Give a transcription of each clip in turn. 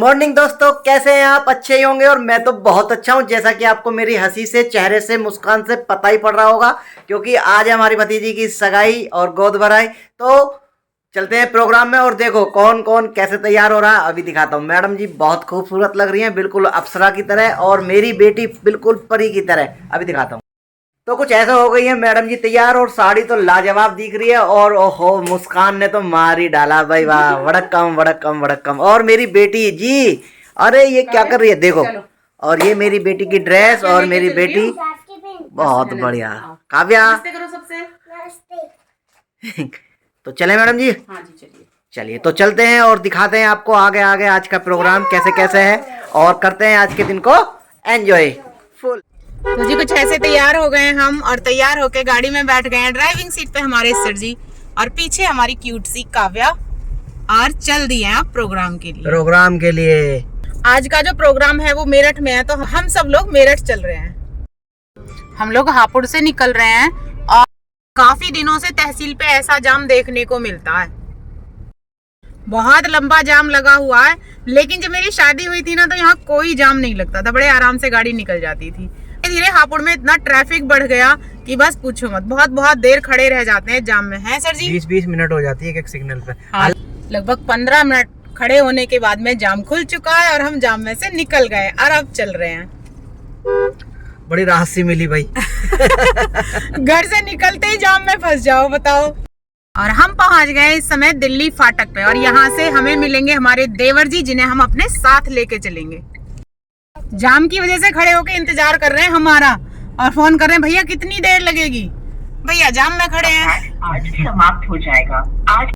Morning दोस्तों, कैसे हैं आप? अच्छे ही होंगे। और मैं तो बहुत अच्छा हूं, जैसा कि आपको मेरी हंसी से, चेहरे से, मुस्कान से पता ही पड़ रहा होगा, क्योंकि आज है हमारी भतीजी की सगाई और गोद भराई। तो चलते हैं प्रोग्राम में और देखो कौन कौन कैसे तैयार हो रहा है। अभी दिखाता हूँ। मैडम जी बहुत खूबसूरत लग रही हैं, बिल्कुल अप्सरा की तरह, और मेरी बेटी बिल्कुल परी की तरह। अभी दिखाता हूँ। तो कुछ ऐसा हो गई है मैडम जी तैयार, और साड़ी तो लाजवाब दिख रही है। और ओहो, मुस्कान ने तो मार ही डाला भाई, वाह, वड़क्कम वड़क्कम वड़क्कम। और मेरी बेटी जी, अरे ये क्या कर रही है देखो। और ये मेरी बेटी की ड्रेस, और मेरी बेटी बहुत बढ़िया। काव्या, तो चले मैडम जी? हाँ जी चलिए। चलिए तो चलते हैं और दिखाते हैं आपको आगे आगे आज का प्रोग्राम कैसे कैसे है, और करते हैं आज के दिन को एंजॉय फुल। तो जी कुछ ऐसे तैयार हो गए हम, और तैयार होके गाड़ी में बैठ गए हैं। ड्राइविंग सीट पे हमारे सर जी, और पीछे हमारी क्यूट सी काव्या, और चल दिए हैं आप प्रोग्राम के लिए। आज का जो प्रोग्राम है वो मेरठ में है, तो हम सब लोग मेरठ चल रहे हैं। हम लोग हापुड़ से निकल रहे हैं, और काफी दिनों से तहसील पे ऐसा जाम देखने को मिलता है। बहुत लंबा जाम लगा हुआ है, लेकिन जब मेरी शादी हुई थी ना, तो यहाँ कोई जाम नहीं लगता था, बड़े आराम से गाड़ी निकल जाती थी। धीरे हापुड़ में इतना ट्रैफिक बढ़ गया कि बस पूछो मत, बहुत बहुत देर खड़े रह जाते हैं जाम में। है सर जी? 20-20 मिनट हो जाती है एक सिग्नल पे। हाँ, लगभग 15 मिनट खड़े होने के बाद में जाम खुल चुका है, और हम जाम में से निकल गए और अब चल रहे हैं। बड़ी राहत सी मिली भाई। घर से निकलते ही जाम में फंस जाओ, बताओ। और हम पहुंच गए इस समय दिल्ली फाटक पे, और यहाँ से हमें मिलेंगे हमारे देवर जी, जिन्हें हम अपने साथ लेके चलेंगे। जाम की वजह से खड़े होके इंतजार कर रहे हैं हमारा, और फोन कर रहे हैं, भैया कितनी देर लगेगी? भैया जाम में खड़े हैं, आज समाप्त हो जाएगा आज।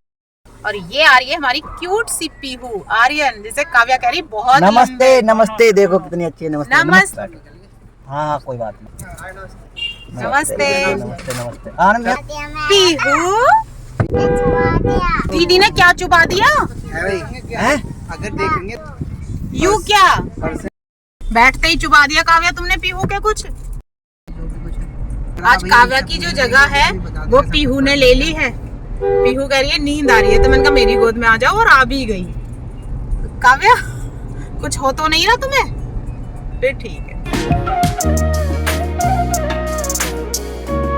और ये आ रही है हमारी क्यूट सी पीहू आर्यन, जिसे काव्या कह रही बहुत नमस्ते नमस्ते, देखो कितनी अच्छी है। नमस्ते नमस्ते। हाँ कोई बात नहीं। नमस्ते नमस्ते नमस्ते। आनंद पीहू, दीदी ने क्या चुबा दिया? है? अगर देखेंगे यू क्या बैठते ही चुबा दिया काव्या तुमने पीहू के कुछ? आज काव्या की जो जगह है वो पीहू ने ले ली है। पीहू कह रही है नींद आ रही है, तो मैंने कहा मेरी गोद में आ जाओ, और आ भी गई। काव्या कुछ हो तो नहीं रहा तुम्हें? फिर ठीक है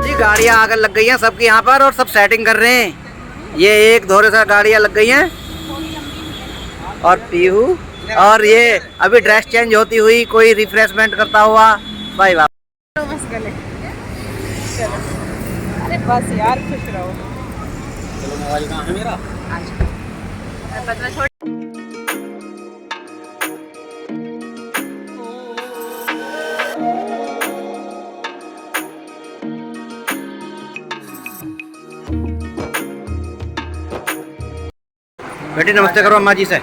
जी। गाड़ियाँ आकर लग गई हैं सबकी यहाँ पर, और सब सेटिंग कर रहे हैं। ये एक धोरे से गाड़ियाँ लग गई हैं, और पीहू, और ये अभी ड्रेस चेंज होती हुई कोई रिफ्रेशमेंट करता हुआ भाई वाह। चलो, अरे बस यार, खुश रहो। चलो, मोबाइल कहाँ है मेरा? बेटी नमस्ते करो अम्मा जी से।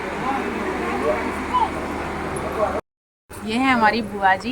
ये है हमारी बुआ जी।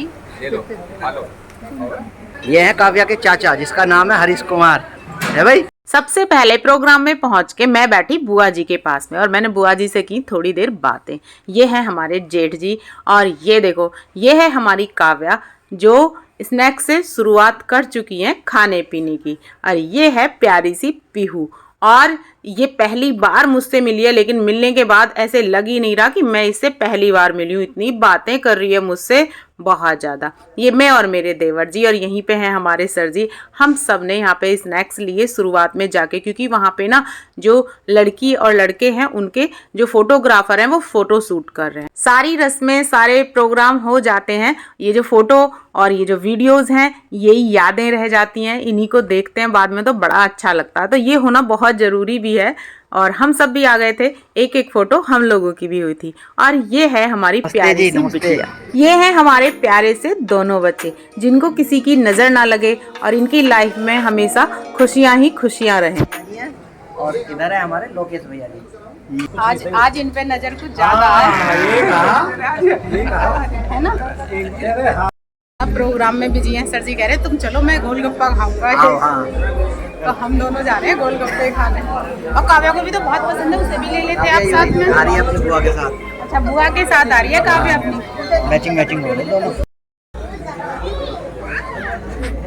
ये है काव्या के चाचा, जिसका नाम है हरीश कुमार, है भाई। सबसे पहले प्रोग्राम में पहुंच के मैं बैठी बुआ जी के पास में, और मैंने बुआ जी से की थोड़ी देर बातें। ये है हमारे जेठ जी, और ये देखो ये है हमारी काव्या, जो स्नैक्स से शुरुआत कर चुकी हैं खाने पीने की। और ये है प्यारी सी पीहू, और ये पहली बार मुझसे मिली है, लेकिन मिलने के बाद ऐसे लग ही नहीं रहा कि मैं इससे पहली बार मिली हूँ। इतनी बातें कर रही है मुझसे, बहुत ज़्यादा। ये मैं और मेरे देवर जी, और यहीं पे हैं हमारे सर जी। हम सब ने यहाँ पे स्नैक्स लिए शुरुआत में जाके, क्योंकि वहाँ पे ना जो लड़की और लड़के हैं उनके जो फोटोग्राफर हैं वो फ़ोटो शूट कर रहे हैं। सारी रस्में, सारे प्रोग्राम हो जाते हैं, ये जो फ़ोटो और ये जो वीडियोज़ हैं यही यादें रह जाती हैं। इन्हीं को देखते हैं बाद में तो बड़ा अच्छा लगता है। तो ये होना बहुत ज़रूरी भी है, और हम सब भी आ गए थे, एक एक फोटो हम लोगों की भी हुई थी। और ये है हमारी प्यारी सी बिटिया, ये है हमारे प्यारे से दोनों बच्चे, जिनको किसी की नज़र ना लगे, और इनकी लाइफ में हमेशा खुशियाँ ही खुशियाँ रहें। और इधर है हमारे लोकेश भैया जी। आज इन पे नजर कुछ ज्यादा है ना। अब प्रोग्राम में बिजी हैं सर जी, कह रहे तुम चलो मैं गोलगप्पा खाऊंगा। तो हम दोनों जा रहे हैं गोलगप्पे खाने, और काव्या को भी तो बहुत पसंद है, उसे भी ले लेते हैं आप साथ में। आ रही है अपनी बुआ के साथ। अच्छा, बुआ के साथ आ रही है काव्या अपनी, मैचिंग हो रही दोनों।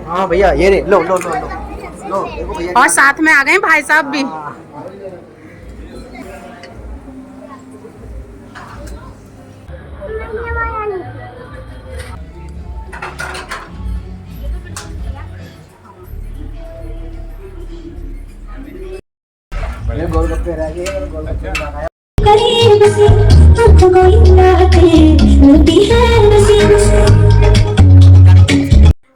हाँ भैया ये रे, लो लो लो लो लो, देखो भैया। और साथ में आ गए भाई साहब भी। ये गोलगप्पे रह गए और गोलगप्पे खाया। करीब से तुमको कोई बातें मिलती है नसीब से।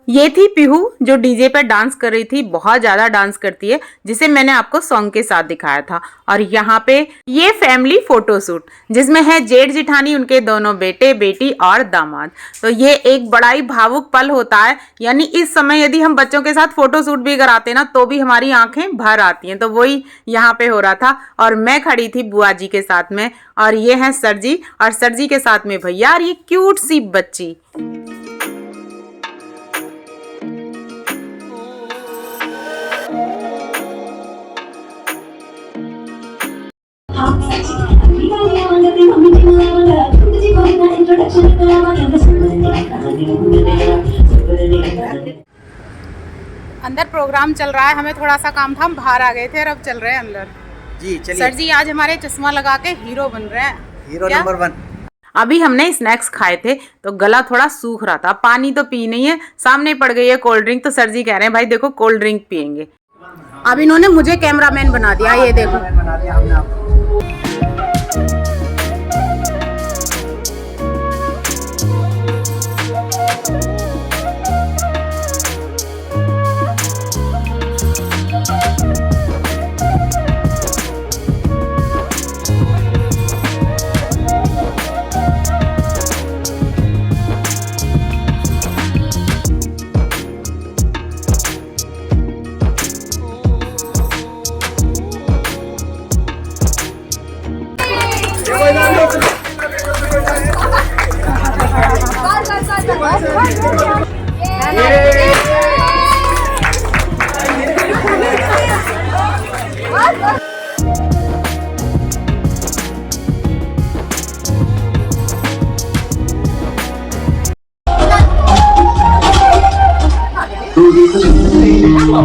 ये थी पीहू जो डीजे पर डांस कर रही थी, बहुत ज़्यादा डांस करती है, जिसे मैंने आपको सॉन्ग के साथ दिखाया था। और यहाँ पे ये फैमिली फोटोशूट जिसमें है जेठ जिठानी, उनके दोनों बेटे बेटी और दामाद। तो ये एक बड़ा ही भावुक पल होता है, यानी इस समय यदि हम बच्चों के साथ फोटोशूट भी कराते ना तो भी हमारी आंखें भर आती हैं। तो वही यहाँ पे हो रहा था और मैं खड़ी थी बुआ जी के साथ में, और ये हैं सर जी, और सर जी के साथ में भैया और ये क्यूट सी बच्ची। अंदर प्रोग्राम चल रहा है, हमें थोड़ा सा काम था, हम बाहर आ गए थे और अब चल रहे हैं अंदर। जी चलिए। सर जी आज हमारे चश्मा लगा के हीरो बन रहे हैं। हीरो क्या? नंबर 1। अभी हमने स्नैक्स खाए थे तो गला थोड़ा सूख रहा था, पानी तो पी नहीं है, सामने पड़ गई है कोल्ड ड्रिंक। तो सर जी कह रहे हैं भाई देखो कोल्ड ड्रिंक पियेंगे। अब इन्होंने मुझे कैमरामैन बना दिया, ये देखो। बना दिया हमने आपको।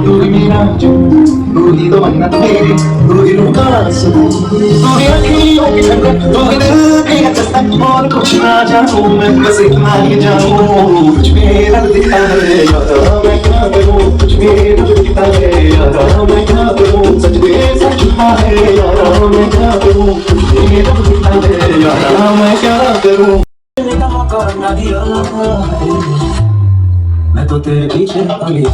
Lui mi raggio, lui domanda bene, lui non caso, lui anch'io mi sembra, lui che la testa fuori cucina già come così mai già कुछ मेरा दिखता है यारा मैं क्या करूं कुछ मेरा दिखता है यारा मैं क्या करूं सच में सच झूठा है यारा मैं क्या करूं कुछ मेरा दिखता है यारा मैं क्या करूं मेरा मौका ना दिया मैं तो तेरे पीछे आ गया।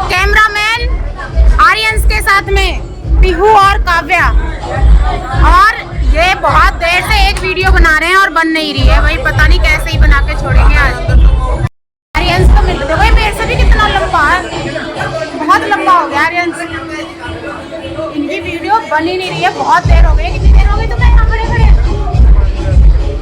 कैमरामैन आर्यंस के साथ में पीहू और काव्या, और ये बहुत देर से एक वीडियो बना रहे हैं और बन नहीं रही है, वही पता नहीं कैसे ही बना के छोड़ेंगे आज तो। आर्यंस तो मिल रहे, मेरे से भी कितना लंबा है, बहुत लंबा हो गया आर्यंस। इनकी वीडियो बन ही नहीं रही है, बहुत देर हो गई। कितनी देर हो गई तुम्हें यहाँ खड़े खड़े?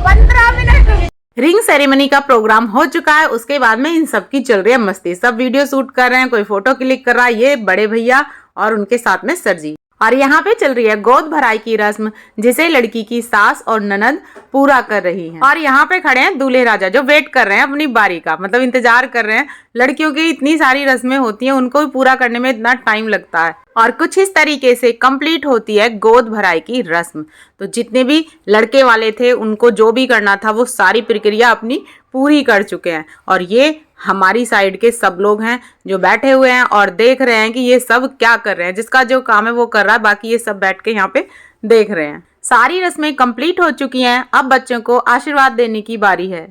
15 मिनट। रिंग सेरेमनी का प्रोग्राम हो चुका है, उसके बाद में इन सब की चल रही है मस्ती, सब वीडियो शूट कर रहे हैं, कोई फोटो क्लिक कर रहा है, ये बड़े भैया और उनके साथ में सर जी। और यहाँ पे चल रही है गोद भराई की रस्म, जिसे लड़की की सास और ननद पूरा कर रही हैं। और यहाँ पे खड़े हैं दूल्हे राजा जो वेट कर रहे हैं अपनी बारी का, मतलब इंतजार कर रहे हैं। लड़कियों की इतनी सारी रस्में होती हैं, उनको भी पूरा करने में इतना टाइम लगता है। और कुछ इस तरीके से कंप्लीट होती है गोद भराई की रस्म। तो जितने भी लड़के वाले थे उनको जो भी करना था वो सारी प्रक्रिया अपनी पूरी कर चुके हैं। और ये हमारी साइड के सब लोग हैं जो बैठे हुए हैं और देख रहे हैं कि ये सब क्या कर रहे हैं। जिसका जो काम है वो कर रहा है, बाकी ये सब बैठ के यहाँ पे देख रहे हैं। सारी रस्में कंप्लीट हो चुकी हैं, अब बच्चों को आशीर्वाद देने की बारी है।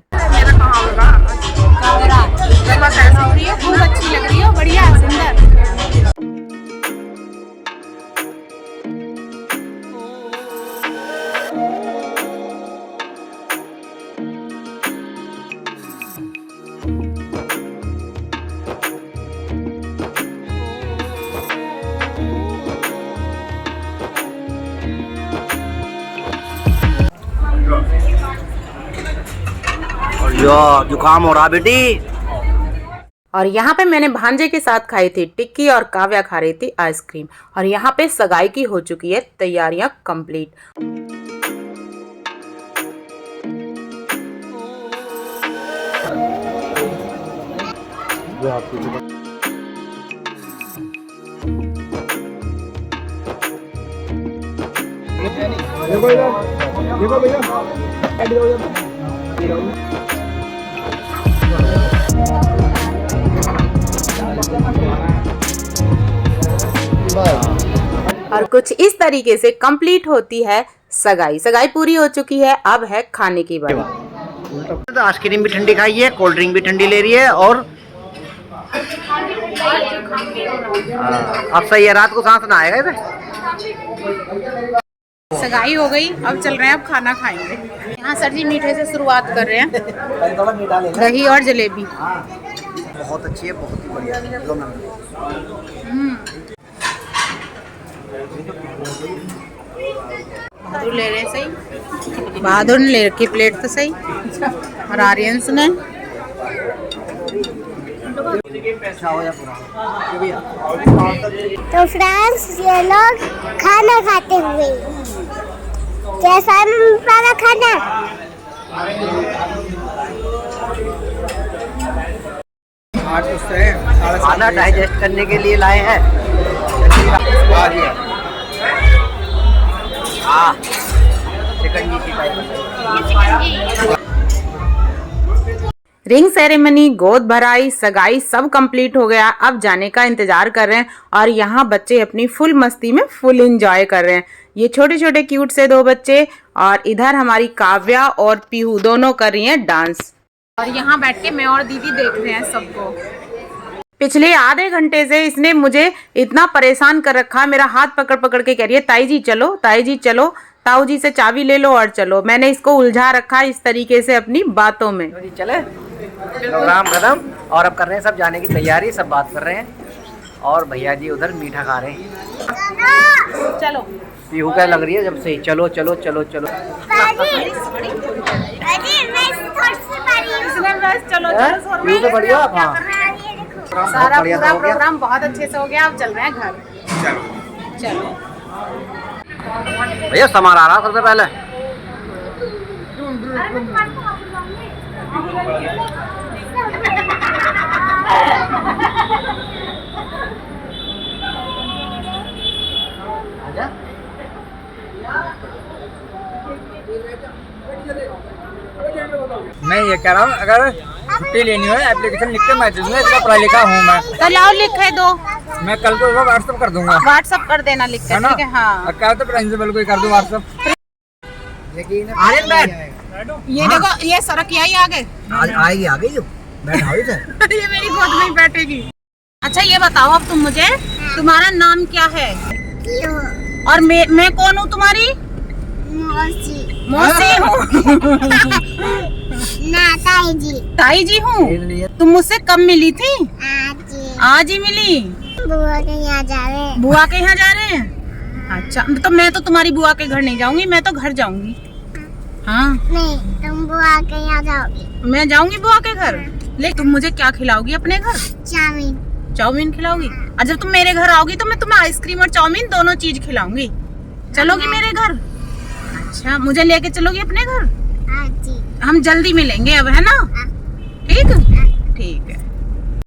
खूब अच्छी लग रही है, बढ़िया सुंदर। यार जुकाम हो रहा बेटी। और यहाँ पे मैंने भांजे के साथ खाई थी टिक्की और काव्या खा रही थी आइसक्रीम। और यहाँ पे सगाई की हो चुकी है तैयारियां कंप्लीट। देखो भैया और कुछ इस तरीके से कंप्लीट होती है सगाई। सगाई पूरी हो चुकी है, अब है खाने की बारी। तो आइसक्रीम भी ठंडी खाई है, कोल्ड ड्रिंक भी ठंडी ले रही है और अब सही है, रात को सांस ना आएगा इधर। सगाई हो गई, अब चल रहे हैं, अब खाना खाएंगे। यहाँ सर जी मीठे से शुरुआत कर रहे हैं, थोड़ा मीठा ले, दही और जलेबी। बहुत अच्छी है, बहुत ही बढ़िया। बहादुर ले रहे हैं सही, बहादुर ने ले रखी प्लेट तो सही, और आर्यंस ने। तो फ्रेंड्स ये लोग खाना खाते हुए कैसा है मम्मी खाना? खाना डाइजेस्ट करने के लिए लाए हैं। रिंग सेरेमनी, गोद भराई, सगाई सब कंप्लीट हो गया। अब जाने का इंतजार कर रहे हैं और यहाँ बच्चे अपनी फुल मस्ती में फुल एंजॉय कर रहे हैं। ये छोटे छोटे क्यूट से 2 बच्चे, और इधर हमारी काव्या और पीहू दोनों कर रही हैं डांस। और यहाँ बैठ के मैं और दीदी देख रहे हैं सबको। पिछले आधे घंटे से इसने मुझे इतना परेशान कर रखा, मेरा हाथ पकड़ पकड़ के कह रही है ताई जी चलो, ताई जी चलो, ताऊ जी से चाबी ले लो और चलो। मैंने इसको उलझा रखा इस तरीके से अपनी बातों में। चले प्रोग्राम खत्म और अब कर रहे हैं सब जाने की तैयारी, सब बात कर रहे हैं और भैया जी उधर मीठा खा रहे हैं। चलो पीहू क्या लग रही है जब से, चलो चलो चलो चलो। पीहू तो बढ़िया। हाँ, सारा पूरा प्रोग्राम बहुत अच्छे से हो गया, अब चल रहे हैं घर। चलो भैया सामान आ रहा सबसे पहले। मैं ये कह रहा हूँ, अगर छुट्टी लेनी हो एप्लीकेशन लिख के मैं दूंगा, इसका पढ़ा लिखा हूँ मैं। तो लाओ लिखे दो, मैं कल को व्हाट्सएप कर दूंगा। व्हाट्सएप कर देना लिख के, ठीक है? हाँ, क्या तो प्रिंसिपल को ही कर दूँ व्हाट्सएप। ये देखो, ये सड़क यही आगे आएगी आगे जो बैठा ये मेरी गोद में ही बैठेगी। अच्छा ये बताओ अब तुम मुझे, तुम्हारा नाम क्या है और मैं कौन हूँ तुम्हारी? मौसी हूँ। ना ताई जी। ताई जी हूँ। तुम मुझसे कब मिली थी? आज ही मिली। बुआ के यहाँ जा रहे हैं। बुआ के यहाँ जा रहे हैं? अच्छा, तो मैं तो तुम्हारी बुआ के घर नहीं जाऊंगी, मैं तो घर जाऊंगी। हाँ नहीं, तुम बुआ के यहाँ जाओगी। मैं जाऊंगी बुआ के घर। ले तुम मुझे क्या खिलाओगी अपने घर? चाउमीन। चाउमीन खिलाओगी? और जब तुम मेरे घर आओगी तो मैं तुम्हें आइसक्रीम और चाउमीन दोनों चीज खिलाऊंगी। चलोगी मेरे घर? अच्छा, मुझे लेके चलोगी अपने घर? हाँ जी। हम जल्दी मिलेंगे अब, है ना? ठीक।